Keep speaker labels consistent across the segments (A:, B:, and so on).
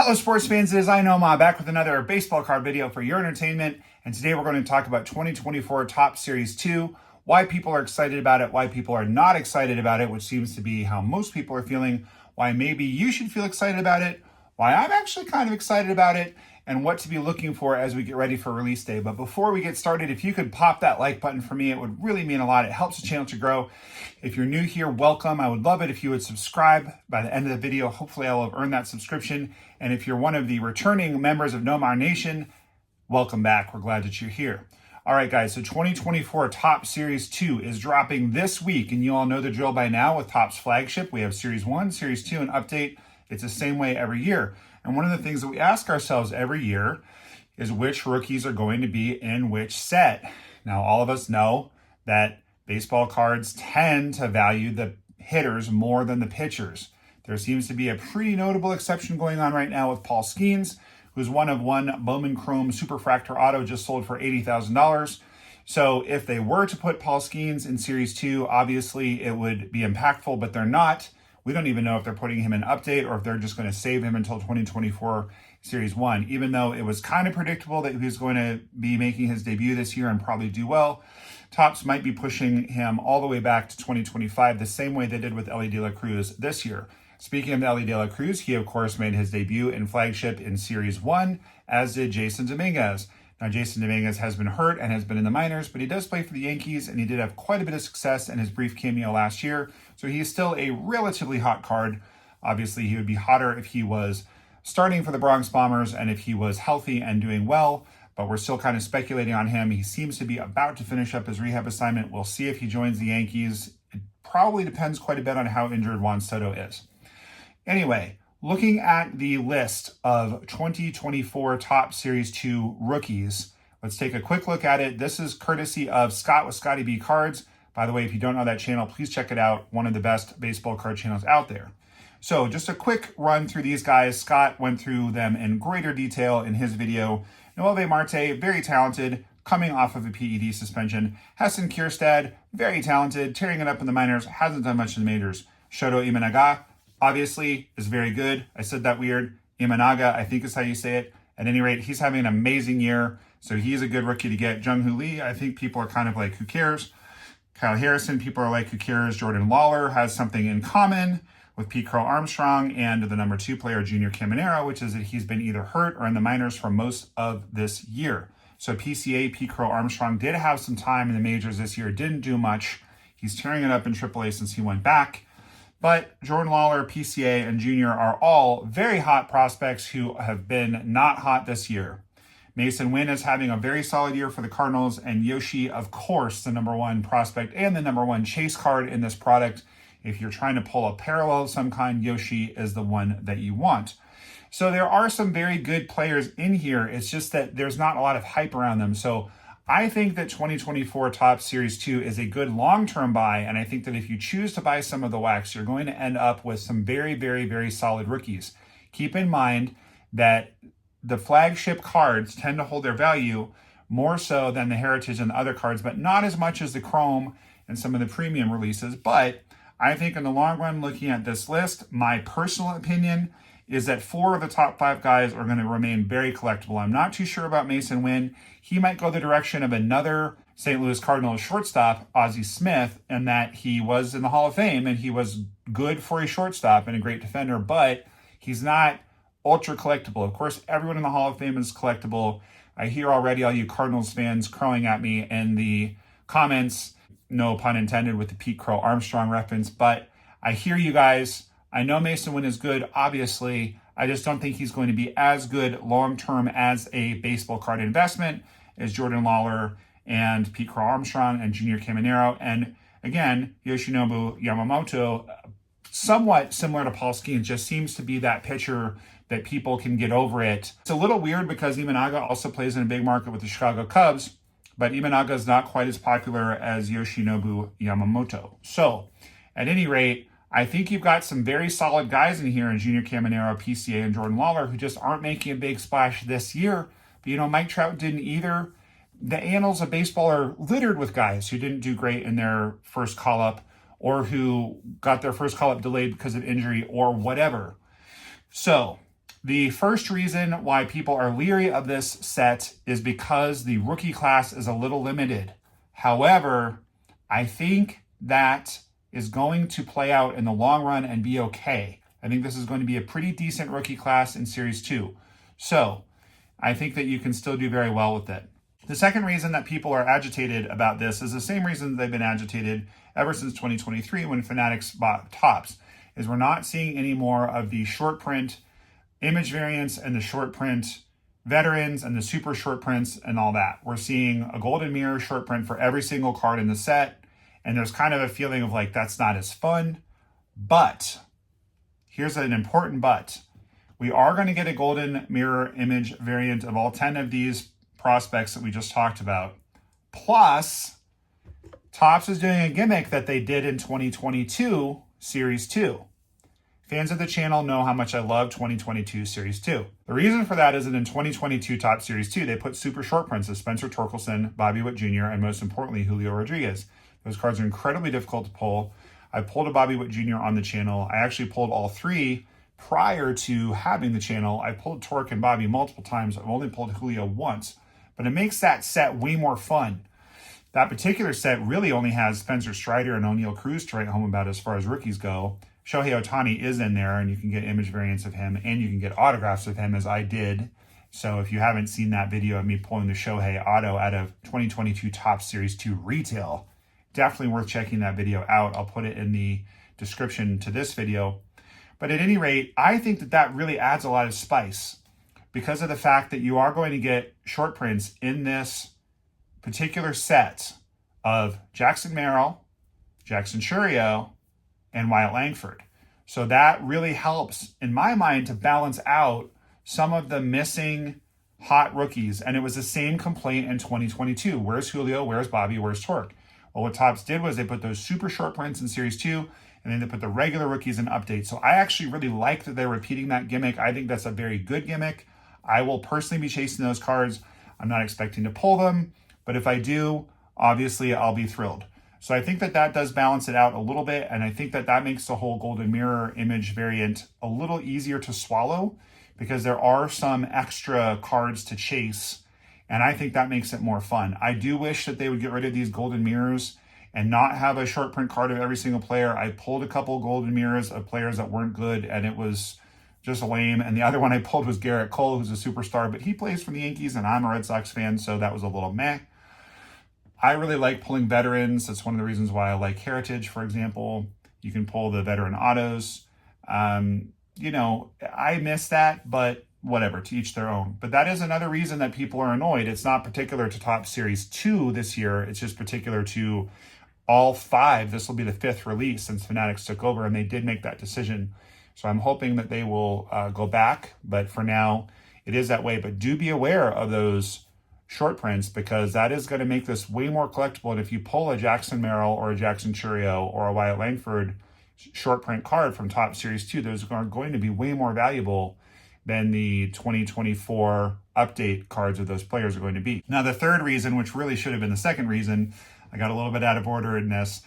A: Hello sports fans, it is NOMAH back with another baseball card video for your entertainment. And today we're going to talk about 2024 Topps Series 2, why people are excited about it, why people are not excited about it, which seems to be how most people are feeling, why maybe you should feel excited about it, why I'm actually kind of excited about it, and what to be looking for as we get ready for release day. But before we get started, if you could pop that like button for me, it would really mean a lot. It helps the channel to grow. If you're new here, welcome. I would love it if you would subscribe by the end of the video. Hopefully I will have earned that subscription. And if you're one of the returning members of NOMAH Nation, welcome back. We're glad that you're here. All right, guys, so 2024 Topps Series 2 is dropping this week, and you all know the drill by now with Topps Flagship. We have Series 1, Series 2, and Update. It's the same way every year. And one of the things that we ask ourselves every year is which rookies are going to be in which set. Now, all of us know that baseball cards tend to value the hitters more than the pitchers. There seems to be a pretty notable exception going on right now with Paul Skeens, who's one of one Bowman Chrome Superfractor Auto just sold for $80,000. So if they were to put Paul Skeens in Series 2, obviously it would be impactful, but they're not. We don't even know if they're putting him in Update or if they're just going to save him until 2024 Series 1, even though it was kind of predictable that he was going to be making his debut this year and probably do well. Topps might be pushing him all the way back to 2025, the same way they did with Elly De La Cruz this year. Speaking of Elly De La Cruz, he of course made his debut in Flagship in Series 1, as did Jason Dominguez. Now, Jason Dominguez has been hurt and has been in the minors, but he does play for the Yankees, and he did have quite a bit of success in his brief cameo last year. So he is still a relatively hot card. Obviously, he would be hotter if he was starting for the Bronx Bombers and if he was healthy and doing well, but we're still kind of speculating on him. He seems to be about to finish up his rehab assignment. We'll see if he joins the Yankees. It probably depends quite a bit on how injured Juan Soto is. Anyway, looking at the list of 2024 Topps Series 2 rookies, let's take a quick look at it. This is courtesy of Scott with Scotty B Cards. By the way, if you don't know that channel, please check it out. One of the best baseball card channels out there. So just a quick run through these guys. Scott went through them in greater detail in his video. Noelvi Marte, very talented, coming off of a PED suspension. Heston Kjerstad, very talented, tearing it up in the minors, hasn't done much in the majors. Shoto Imanaga, obviously, is very good. I said that weird. Imanaga, I think is how you say it. At any rate, he's having an amazing year, so he's a good rookie to get. Jung-Hoo Lee, I think people are kind of like, who cares? Kyle Harrison, people are like, who cares? Jordan Lawler has something in common with Pete Crow Armstrong and the number 2 player, Junior Caminero, which is that he's been either hurt or in the minors for most of this year. So PCA, Pete Crow Armstrong, did have some time in the majors this year, didn't do much. He's tearing it up in AAA since he went back. But Jordan Lawler, PCA, and Junior are all very hot prospects who have been not hot this year. Mason Wynn is having a very solid year for the Cardinals, and Yoshi, of course, the number 1 prospect and the number 1 chase card in this product. If you're trying to pull a parallel of some kind, Yoshi is the one that you want. So there are some very good players in here. It's just that there's not a lot of hype around them. So I think that 2024 Topps Series 2 is a good long-term buy, and I think that if you choose to buy some of the wax, you're going to end up with some very, very, very solid rookies. Keep in mind that the flagship cards tend to hold their value more so than the Heritage and the other cards, but not as much as the Chrome and some of the premium releases. But I think in the long run, looking at this list, my personal opinion is that 4 of the top 5 guys are going to remain very collectible. I'm not too sure about Mason Wynn. He might go the direction of another St. Louis Cardinals shortstop, Ozzie Smith, and that he was in the Hall of Fame and he was good for a shortstop and a great defender, but he's not ultra collectible. Of course, everyone in the Hall of Fame is collectible. I hear already all you Cardinals fans crowing at me in the comments, no pun intended with the Pete Crow Armstrong reference, but I hear you guys. I know Mason Wynn is good, obviously. I just don't think he's going to be as good long-term as a baseball card investment as Jordan Lawler and Pete Crow Armstrong and Junior Caminero. And again, Yoshinobu Yamamoto, somewhat similar to Paul Skeens, just seems to be that pitcher that people can get over it. It's a little weird because Imanaga also plays in a big market with the Chicago Cubs, but Imanaga is not quite as popular as Yoshinobu Yamamoto. So, at any rate, I think you've got some very solid guys in here in Junior Caminero, PCA, and Jordan Lawler who just aren't making a big splash this year. But, you know, Mike Trout didn't either. The annals of baseball are littered with guys who didn't do great in their first call-up or who got their first call-up delayed because of injury or whatever. So, The first reason why people are leery of this set is because the rookie class is a little limited. However, I think that is going to play out in the long run and be okay. I think this is going to be a pretty decent rookie class in Series 2. So I think that you can still do very well with it. The second reason that people are agitated about this is the same reason they've been agitated ever since 2023 when Fanatics bought Topps, is we're not seeing any more of the short print image variants and the short print veterans and the super short prints and all that. We're seeing a golden mirror short print for every single card in the set, and there's kind of a feeling of like that's not as fun. But here's an important but. We are going to get a golden mirror image variant of all 10 of these prospects that we just talked about. Plus, Topps is doing a gimmick that they did in 2022 Series 2. Fans of the channel know how much I love 2022 Series 2. The reason for that is that in 2022 Topps Series 2, they put super short prints of Spencer Torkelson, Bobby Witt Jr., and most importantly, Julio Rodriguez. Those cards are incredibly difficult to pull. I pulled a Bobby Witt Jr. on the channel. I actually pulled all three prior to having the channel. I pulled Torque and Bobby multiple times. I've only pulled Julio once, but it makes that set way more fun. That particular set really only has Spencer Strider and O'Neal Cruz to write home about as far as rookies go. Shohei Ohtani is in there, and you can get image variants of him, and you can get autographs of him, as I did. So if you haven't seen that video of me pulling the Shohei auto out of 2022 Topps Series 2 retail, definitely worth checking that video out. I'll put it in the description to this video. But at any rate, I think that that really adds a lot of spice because of the fact that you are going to get short prints in this particular set of Jackson Merrill, Jackson Chourio, and Wyatt Langford. So that really helps, in my mind, to balance out some of the missing hot rookies. And it was the same complaint in 2022. Where's Julio? Where's Bobby? Where's Torque? Well, what Topps did was they put those super short prints in Series 2, and then they put the regular rookies in updates. So I actually really like that they're repeating that gimmick. I think that's a very good gimmick. I will personally be chasing those cards. I'm not expecting to pull them, but if I do, obviously I'll be thrilled. So I think that that does balance it out a little bit, and I think that that makes the whole golden mirror image variant a little easier to swallow because there are some extra cards to chase, and I think that makes it more fun. I do wish that they would get rid of these golden mirrors and not have a short print card of every single player. I pulled a couple golden mirrors of players that weren't good, and it was just lame. And the other one I pulled was Garrett Cole, who's a superstar, but he plays for the Yankees, and I'm a Red Sox fan, so that was a little meh. I really like pulling veterans. That's one of the reasons why I like Heritage, for example. You can pull the veteran autos. You know, I miss that, but whatever, to each their own. But that is another reason that people are annoyed. It's not particular to Topps Series 2 this year. It's just particular to all 5. This will be the 5th release since Fanatics took over, and they did make that decision. So I'm hoping that they will go back. But for now, it is that way. But do be aware of those short prints because that is going to make this way more collectible. And if you pull a Jackson Merrill or a Jackson Chourio or a Wyatt Langford short print card from Topps Series 2, those are going to be way more valuable than the 2024 update cards of those players are going to be. Now, the third reason, which really should have been the second reason, I got a little bit out of order in this.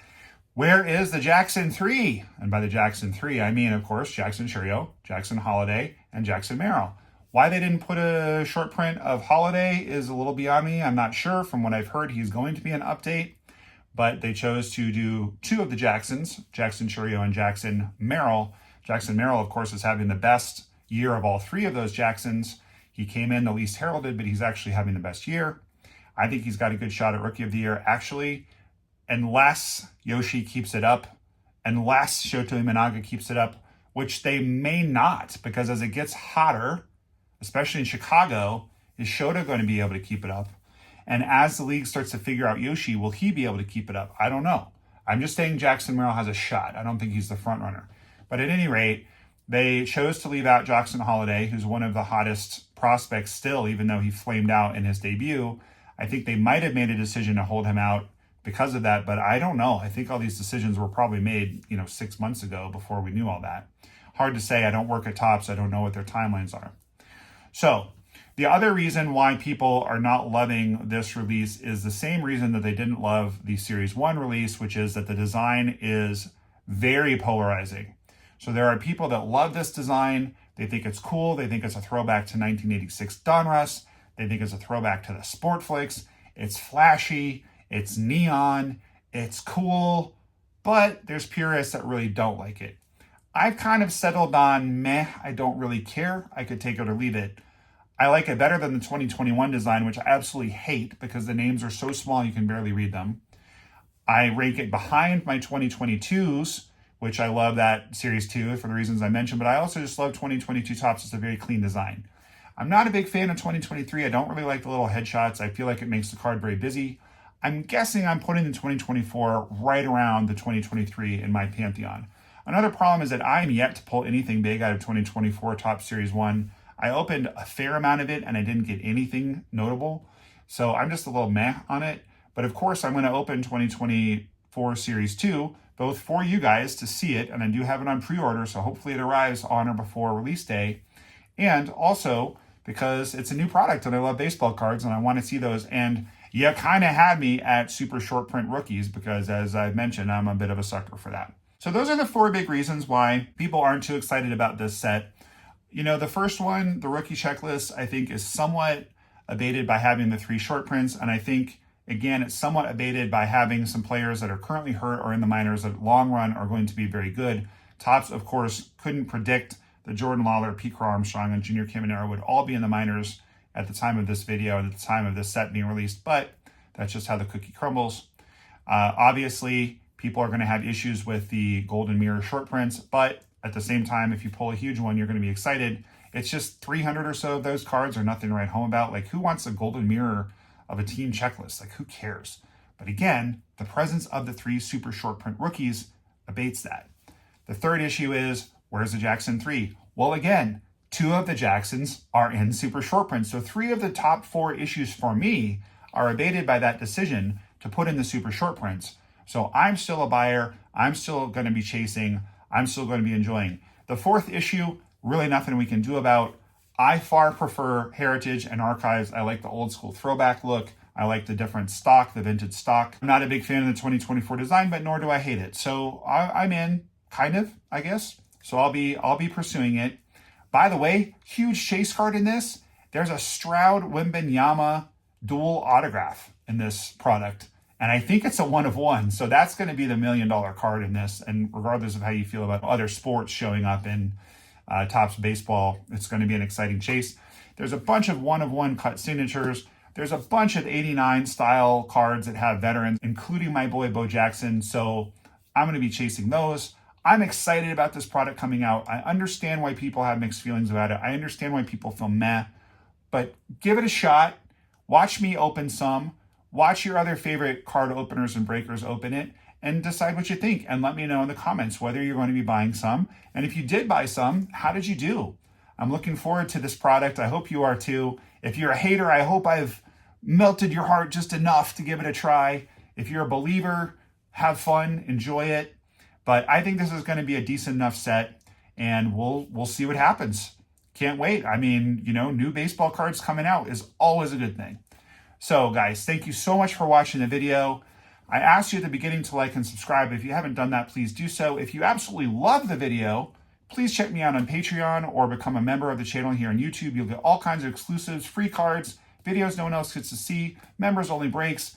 A: Where is the Jackson 3? And by the Jackson 3, I mean, of course, Jackson Chourio, Jackson Holiday, and Jackson Merrill. Why they didn't put a short print of Holiday is a little beyond me. I'm not sure. From what I've heard, he's going to be an update, but they chose to do 2 of the Jacksons, Jackson Chourio and Jackson Merrill. Jackson Merrill, of course, is having the best year of all 3 of those Jacksons. He came in the least heralded, but he's actually having the best year. I think he's got a good shot at Rookie of the Year. Actually, unless Yoshi keeps it up, unless Shota Imanaga keeps it up, which they may not, because as it gets hotter, especially in Chicago, is Shota going to be able to keep it up? And as the league starts to figure out Yoshi, will he be able to keep it up? I don't know. I'm just saying Jackson Merrill has a shot. I don't think he's the front runner. But at any rate, they chose to leave out Jackson Holiday, who's one of the hottest prospects still, even though he flamed out in his debut. I think they might have made a decision to hold him out because of that, but I don't know. I think all these decisions were probably made, 6 months ago before we knew all that. Hard to say. I don't work at Topps. I don't know what their timelines are. So the other reason why people are not loving this release is the same reason that they didn't love the Series 1 release, which is that the design is very polarizing. So there are people that love this design. They think it's cool. They think it's a throwback to 1986 Donruss. They think it's a throwback to the Sport Flicks. It's flashy. It's neon. It's cool. But there's purists that really don't like it. I've kind of settled on meh. I don't really care. I could take it or leave it. I like it better than the 2021 design, which I absolutely hate because the names are so small you can barely read them. I rank it behind my 2022s, which I love that Series 2 for the reasons I mentioned, but I also just love 2022 Topps. It's a very clean design. I'm not a big fan of 2023. I don't really like the little headshots. I feel like it makes the card very busy. I'm guessing I'm putting the 2024 right around the 2023 in my pantheon. Another problem is that I'm yet to pull anything big out of 2024 Topps Series 1. I opened a fair amount of it and I didn't get anything notable. So I'm just a little meh on it. But of course, I'm going to open 2024 Series 2, both for you guys to see it. And I do have it on pre-order, so hopefully it arrives on or before release day. And also because it's a new product and I love baseball cards and I want to see those. And you kind of had me at super short print rookies because, as I've mentioned, I'm a bit of a sucker for that. So those are the 4 big reasons why people aren't too excited about this set. You know, the first one, the rookie checklist, I think is somewhat abated by having the 3 short prints. And I think, again, it's somewhat abated by having some players that are currently hurt or in the minors that long run are going to be very good. Topps, of course, couldn't predict that Jordan Lawler, Pete Crow Armstrong, and Junior Caminero would all be in the minors at the time of this video and at the time of this set being released, but that's just how the cookie crumbles. Obviously, people are going to have issues with the Golden Mirror short prints, but at the same time, if you pull a huge one, you're going to be excited. It's just 300 or so of those cards are nothing to write home about. Like, who wants a Golden Mirror of a team checklist? Like, who cares? But again, the presence of the 3 super short print rookies abates that. The third issue is, where's the Jackson 3? Well, again, 2 of the Jacksons are in super short print. So 3 of the top 4 issues for me are abated by that decision to put in the super short prints. So I'm still a buyer. I'm still going to be chasing. I'm still going to be enjoying. The 4th issue, really nothing we can do about. I far prefer Heritage and Archives. I like the old school throwback look. I like the different stock, the vintage stock. I'm not a big fan of the 2024 design, but nor do I hate it. So I'm in, kind of, I guess. So I'll be pursuing it. By the way, huge chase card in this. There's a Stroud Wembanyama dual autograph in this product. And I think it's a 1 of 1. So that's going to be the $1 million card in this. And regardless of how you feel about other sports showing up in Topps baseball, it's going to be an exciting chase. There's a bunch of 1 of 1 cut signatures. There's a bunch of 89 style cards that have veterans, including my boy Bo Jackson. So I'm going to be chasing those. I'm excited about this product coming out. I understand why people have mixed feelings about it. I understand why people feel meh, but give it a shot. Watch me open some. Watch your other favorite card openers and breakers open it and decide what you think. And let me know in the comments whether you're going to be buying some. And if you did buy some, how did you do? I'm looking forward to this product. I hope you are too. If you're a hater, I hope I've melted your heart just enough to give it a try. If you're a believer, have fun, enjoy it. But I think this is going to be a decent enough set, and we'll see what happens. Can't wait. I mean, you know, new baseball cards coming out is always a good thing. So guys, thank you so much for watching the video. I asked you at the beginning to like and subscribe. If you haven't done that, please do so. If you absolutely love the video, please check me out on Patreon or become a member of the channel here on YouTube. You'll get all kinds of exclusives, free cards, videos no one else gets to see, members only breaks,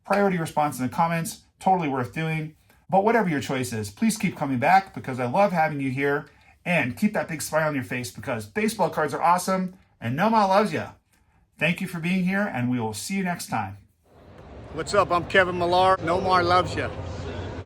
A: priority response in the comments, totally worth doing. But whatever your choice is, please keep coming back because I love having you here, and keep that big smile on your face because baseball cards are awesome and NOMAH loves you. Thank you for being here, and we will see you next time.
B: What's up? I'm Kevin Millar. NOMAH loves you.